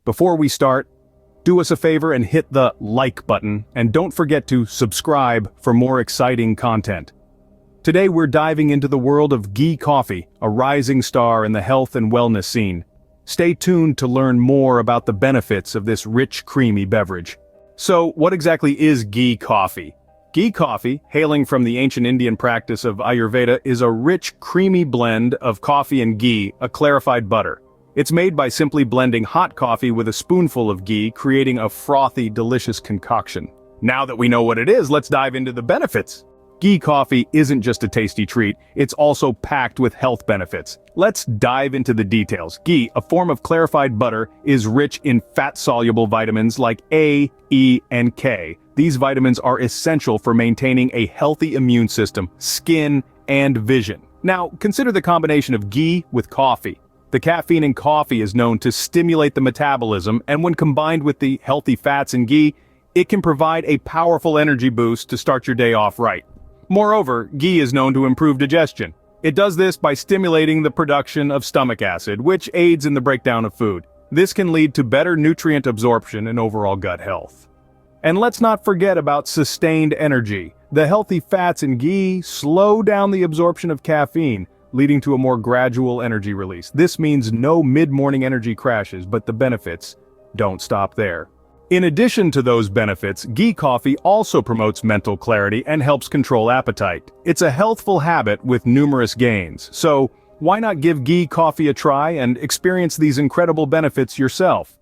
Before we start, do us a favor and hit the like button, and don't forget to subscribe for more exciting content. Today we're diving into the world of Ghee coffee, a rising star in the health and wellness scene. Stay tuned to learn more about the benefits of this rich, creamy beverage. So, what exactly is Ghee coffee? Ghee coffee, hailing from the ancient Indian practice of Ayurveda, is a rich, creamy blend of coffee and ghee, a clarified butter. It's made by simply blending hot coffee with a spoonful of ghee, creating a frothy, delicious concoction. Now that we know what it is, let's dive into the benefits. Ghee coffee isn't just a tasty treat, it's also packed with health benefits. Let's dive into the details. Ghee, a form of clarified butter, is rich in fat-soluble vitamins like A, E, and K. These vitamins are essential for maintaining a healthy immune system, skin, and vision. Now, consider the combination of ghee with coffee. The caffeine in coffee is known to stimulate the metabolism, and when combined with the healthy fats in ghee, it can provide a powerful energy boost to start your day off right. Moreover, ghee is known to improve digestion. It does this by stimulating the production of stomach acid, which aids in the breakdown of food. This can lead to better nutrient absorption and overall gut health. And let's not forget about sustained energy. The healthy fats in ghee slow down the absorption of caffeine, leading to a more gradual energy release. This means no mid-morning energy crashes, but the benefits don't stop there. In addition to those benefits, ghee coffee also promotes mental clarity and helps control appetite. It's a healthful habit with numerous gains, so why not give ghee coffee a try and experience these incredible benefits yourself?